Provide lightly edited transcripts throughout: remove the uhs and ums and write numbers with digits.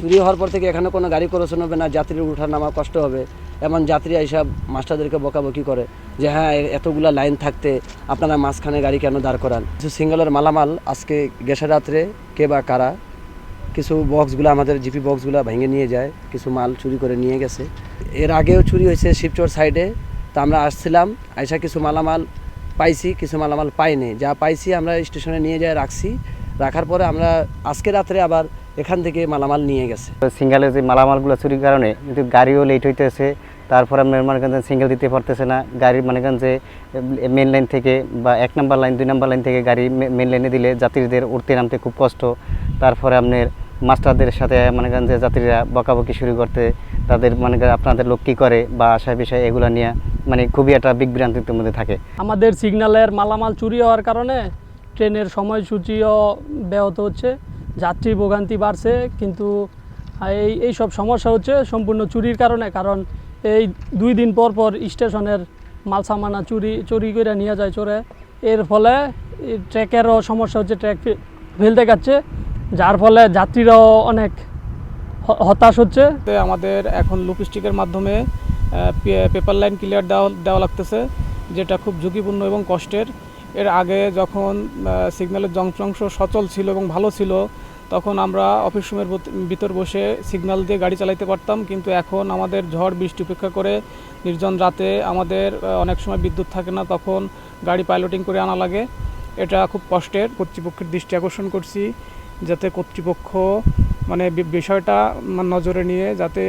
চুরি হওয়ার পর থেকে এখানে কোনো গাড়ি ক্রসন হবে না, যাত্রীর উঠা নামা কষ্ট হবে। এমন যাত্রী এইসব মাস্টারদেরকে বকাবকি করে যে হ্যাঁ এতগুলা লাইন থাকতে আপনারা মাঝখানে গাড়ি কেন দাঁড় করান। কিছু সিঙ্গেলের মালামাল আজকে গেছে রাত্রে কে বা কারা কিছু বক্সগুলো আমাদের জিপি বক্সগুলো ভেঙে নিয়ে যায়, কিছু মাল চুরি করে নিয়ে গেছে। এর আগেও চুরি হয়েছে শিবচর সাইডে। তা আমরা আসছিলাম, আইসা কিছু মালামাল পাইছি, কিছু মালামাল পাইনি। যা পাইছি আমরা স্টেশনে নিয়ে যাই রাখছি। রাখার পরে আমরা আজকে রাত্রে আবার এখান থেকে মালামাল নিয়ে গেছে। সিঙ্গেলের যে মালামালগুলো চুরির কারণে কিন্তু গাড়িও লেট হইতেছে, তারপরে আপনার মনে করেন সিঙ্গেল দিতে পারতেছে না। গাড়ি মনে করেন যে মেন লাইন থেকে বা 1 নম্বর লাইন 2 নম্বর লাইন থেকে গাড়ি মেন লাইনে দিলে যাত্রীদের উঠতে নামতে খুব কষ্ট। তারপরে আপনার মাস্টারদের সাথে মনে করেন যে যাত্রীরা বকাবকি শুরু করতে, তাদের মনে করেন আপনাদের লোক কী করে বা আশায় বিষয় এগুলো নিয়ে মানে খুবই একটা বিভ্রান্তির মধ্যে থাকে। আমাদের সিগন্যালের মালামাল চুরি হওয়ার কারণে ট্রেনের সময়সূচিও ব্যাহত হচ্ছে, যাত্রী ভোগান্তি বাড়ছে। কিন্তু এই সব সমস্যা হচ্ছে সম্পূর্ণ চুরির কারণে। কারণ এই 2 দিন পর পর স্টেশনের মাল সামানা চুরি করে নিয়ে যায় চোরে। এর ফলে ট্র্যাকেরও সমস্যা হচ্ছে, ট্র্যাক ফেলতে যাচ্ছে, যার ফলে যাত্রীরাও অনেক হতাশ হচ্ছে। আমাদের এখন লুপস্টিকের মাধ্যমে পেপার লাইন ক্লিয়ার দেওয়া লাগতেছে, যেটা খুব ঝুঁকিপূর্ণ এবং কষ্টের। এর আগে যখন সিগন্যালের যন্ত্রাংশ সচল ছিল এবং ভালো ছিল, তখন আমরা অফিস রুমের ভিতর বসে সিগন্যাল দিয়ে গাড়ি চালাতে পারতাম। কিন্তু এখন আমাদের ঝড় বৃষ্টি উপেক্ষা করে নির্জন রাতে আমাদের অনেক সময় বিদ্যুৎ থাকে না, তখন গাড়ি পাইলটিং করে আনা লাগে। এটা খুব কষ্টের। কর্তৃপক্ষের দৃষ্টি আকর্ষণ করছি যাতে কর্তৃপক্ষ মানে বিষয়টা নজরে নিয়ে যাতে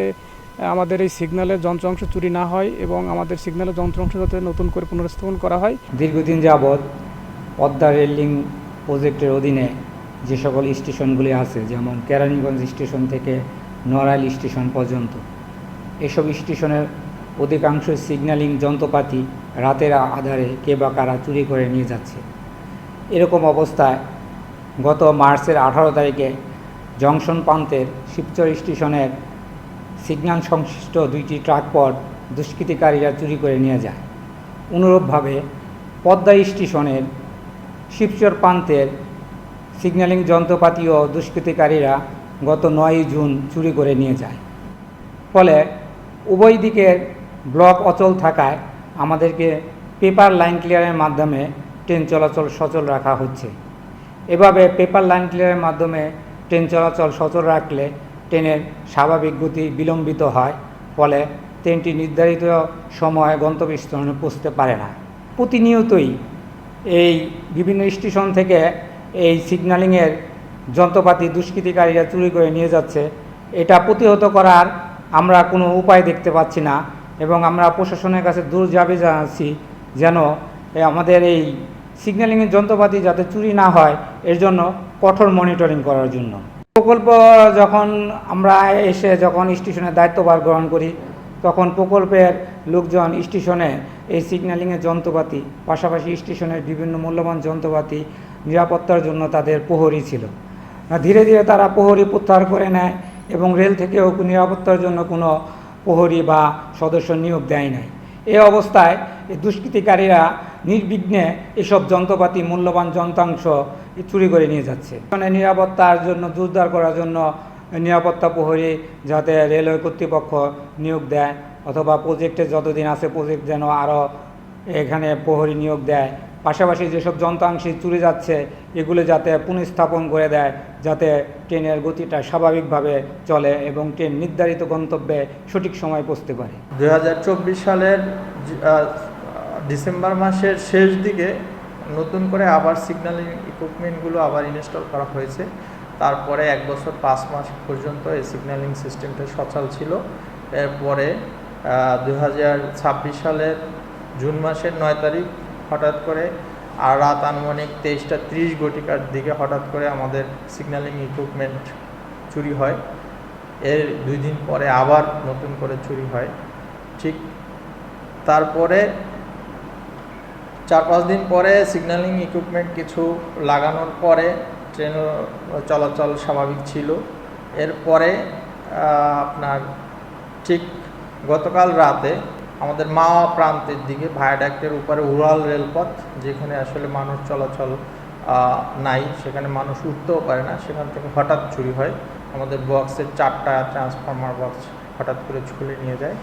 আমাদের এই সিগন্যালের যন্ত্রাংশ চুরি না হয় এবং আমাদের সিগন্যালের যন্ত্রাংশ যাতে নতুন করে পুনর্স্থাপন করা হয়। দীর্ঘদিন যাবৎ পদ্মা রেলিং প্রজেক্টের অধীনে যে সকল স্টেশনগুলি আছে, যেমন কেরানীগঞ্জ স্টেশন থেকে নড়াইল স্টেশন পর্যন্ত, এসব স্টেশনের অধিকাংশ সিগন্যালিং যন্ত্রপাতি রাতের আধারে কে বা কারা চুরি করে নিয়ে যাচ্ছে। এরকম অবস্থায় গত মার্চের 18 তারিখে জংশন প্রান্তের শিবচর স্টেশনের সিগন্যাল সংশ্লিষ্ট 2টি ট্রাকপথ দুষ্কৃতিকারীরা চুরি করে নিয়ে যায়। অনুরূপভাবে পদ্মা স্টেশনের শিবচর প্রান্তের সিগন্যালিং যন্ত্রপাতিও দুষ্কৃতিকারীরা গত 9 জুন চুরি করে নিয়ে যায়। ফলে উভয় দিকের ব্লক অচল থাকায় আমাদেরকে পেপার লাইন ক্লিয়ারের মাধ্যমে ট্রেন চলাচল সচল রাখা হচ্ছে। এভাবে পেপার লাইন ক্লিয়ারের মাধ্যমে ট্রেন চলাচল সচল রাখলে ট্রেনের স্বাভাবিক গতি বিলম্বিত হয়, ফলে ট্রেনটি নির্ধারিত সময়ে গন্তব্যস্থলে পৌঁছতে পারে না। প্রতিনিয়তই এই বিভিন্ন স্টেশন থেকে এই সিগন্যালিংয়ের যন্ত্রপাতি দুষ্কৃতিকারীরা চুরি করে নিয়ে যাচ্ছে। এটা প্রতিহত করার আমরা কোনো উপায় দেখতে পাচ্ছি না এবং আমরা প্রশাসনের কাছে দূর দাবি জানাচ্ছি যেন আমাদের এই সিগন্যালিংয়ের যন্ত্রপাতি যাতে চুরি না হয় এর জন্য কঠোর মনিটরিং করার জন্য। প্রকল্প যখন আমরা যখন স্টেশনের দায়িত্বভার গ্রহণ করি, তখন প্রকল্পের লোকজন স্টেশনে এই সিগন্যালিংয়ের যন্ত্রপাতি পাশাপাশি স্টেশনের বিভিন্ন মূল্যবান যন্ত্রপাতি নিরাপত্তার জন্য তাদের প্রহরী ছিল। ধীরে ধীরে তারা প্রহরী প্রত্যাহার করে নেয় এবং রেল থেকেও নিরাপত্তার জন্য কোনো প্রহরী বা সদস্য নিয়োগ দেয় নাই। এই অবস্থায় এই দুষ্কৃতিকারীরা নির্বিঘ্নে এসব যন্ত্রপাতি মূল্যবান যন্ত্রাংশ চুরি করে নিয়ে যাচ্ছে। নিরাপত্তার জন্য জোরদার করার জন্য নিরাপত্তা প্রহরী যাতে রেলওয়ে কর্তৃপক্ষ নিয়োগ দেয়, অথবা প্রজেক্টে যতদিন আছে প্রজেক্ট যেন আরও এখানে প্রহরী নিয়োগ দেয়। পাশাপাশি যেসব যন্ত্রাংশ চুরি যাচ্ছে এগুলো যাতে পুনঃস্থাপন করে দেয়, যাতে ট্রেনের গতিটা স্বাভাবিকভাবে চলে এবং ট্রেন নির্ধারিত গন্তব্যে সঠিক সময় পৌঁছতে পারে। 2024 সালের ডিসেম্বর মাসের শেষ দিকে নতুন করে আবার সিগন্যালিং ইকুইপমেন্টগুলো আবার ইনস্টল করা হয়েছে। তারপরে 1 বছর 5 মাস পর্যন্ত এই সিগন্যালিং সিস্টেমটা সচল ছিল। এরপরে 2026 সালের জুন মাসের 9 তারিখ হঠাৎ করে আর রাত আনুমানিক 23টা 30 দিকে হঠাৎ করে আমাদের সিগন্যালিং ইকুইপমেন্ট চুরি হয়। এর 2 দিন পরে আবার নতুন করে চুরি হয়। ঠিক তারপরে 4-5 দিন পরে সিগন্যালিং ইকুইপমেন্ট কিছু লাগানোর পরে ট্রেন চলাচল স্বাভাবিক ছিল। এরপরে আপনার ঠিক গতকাল রাতে আমাদের মাওয়া প্রান্তের দিকে ভায়াডাক্টের উপরে উড়াল রেলপথ, যেখানে আসলে মানুষ চলাচল নাই, সেখানে মানুষ উঠতেও পারে না, সেখান থেকে হঠাৎ চুরি হয়। আমাদের বক্সের 4টা ট্রান্সফরমার বক্স হঠাৎ করে ছুলে নিয়ে যায়।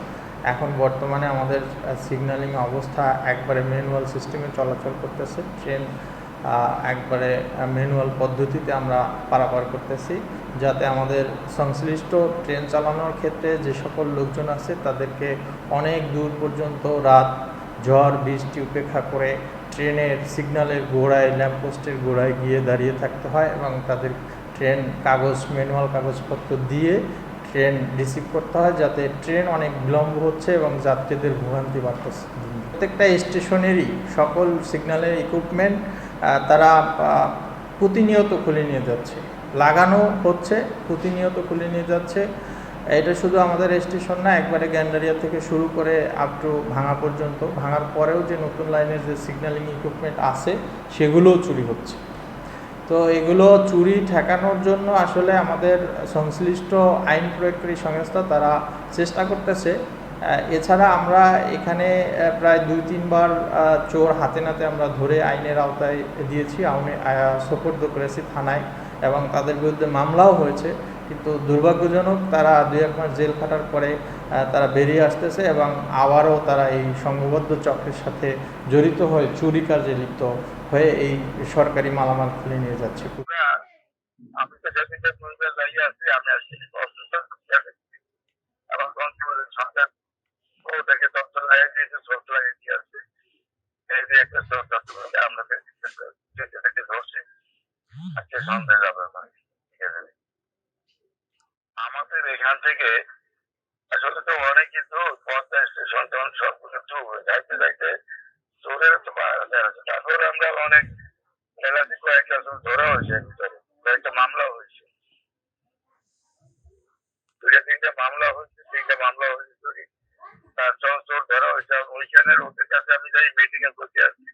এখন বর্তমানে আমাদের সিগন্যালিং অবস্থা একবারে ম্যানুয়াল সিস্টেমে চলাচল করতেছে। ট্রেন একবারে ম্যানুয়াল পদ্ধতিতে আমরা পারাপার করতেছি, যাতে আমাদের সংশ্লিষ্ট ট্রেন চালানোর ক্ষেত্রে যে সকল লোকজন আছে তাদেরকে অনেক দূর পর্যন্ত রাত ঝড় বৃষ্টি উপেক্ষা করে ট্রেনের সিগন্যালের গোড়ায় ল্যাম্পপোস্টের গোড়ায় গিয়ে দাঁড়িয়ে থাকতে হয় এবং তাদের ট্রেন ম্যানুয়াল কাগজপত্র দিয়ে ট্রেন রিসিভ করতে হয়, যাতে ট্রেন অনেক বিলম্ব হচ্ছে এবং যাত্রীদের ভোগান্তি বাড়তেছে। প্রত্যেকটা স্টেশনেরই সকল সিগন্যালের ইকুইপমেন্ট তারা প্রতিনিয়ত খুলে নিয়ে যাচ্ছে, লাগানো হচ্ছে, প্রতিনিয়ত খুলে নিয়ে যাচ্ছে। এটা শুধু আমাদের স্টেশন না, একবারে গ্যান্ডারিয়া থেকে শুরু করে আপ টু ভাঙা পর্যন্ত, ভাঙার পরেও যে নতুন লাইনের যে সিগন্যালিং ইকুইপমেন্ট আছে সেগুলোও চুরি হচ্ছে। তো এগুলো চুরি ঠেকানোর জন্য আসলে আমাদের সংশ্লিষ্ট আইন প্রয়োগকারী সংস্থা তারা চেষ্টা করতেছে। এছাড়া আমরা এখানে প্রায় 2-3 বার চোর হাতে নাতে আমরা ধরে আইনের আওতায় দিয়েছি, সোপর্দ করেছি থানায় এবং তাদের বিরুদ্ধে মামলাও হয়েছে। কিন্তু দুর্ভাগ্যজনক তারা 2-1 মাস জেল খাটার পরে তারা বেরিয়ে আসতেছে এবং আবারও তারা এই সংঘবদ্ধ চক্রের সাথে জড়িত হয়ে চুরি কাজে লিপ্ত হয়ে এই সরকারি মালামাল খুলে নিয়ে যাচ্ছে। আমি তো যেদিকে বলতে যাইয়া আছি, আমি আসলে অসুস্থ এবং সরকার ওদেরকে দপ্তর লাগিয়ে দিয়েছে, শর্ত লাগিয়ে দিয়ে আসছে। এই যে একটা দপ্তর আমরা ধরছি, আজকে সন্ধ্যা যাবে না। ঠিক আছে, আমাদের এখান থেকে আসলে তো অনেক কিছু পদ্মা স্টেশন তখন সবগুলো যাইতে যাইতে চোরের তো তারপর আমরা অনেক এলাকায় কয়েকটা ধরা হয়েছে, ভিতরে কয়েকটা মামলা হয়েছে, 2-3টা মামলা হয়েছে, 3টা মামলা হয়েছে চুরি। তার চোর ধরা হয়েছে। ওইখানে ওদের কাছে আমি যাই মিটিং এ বসে আছি,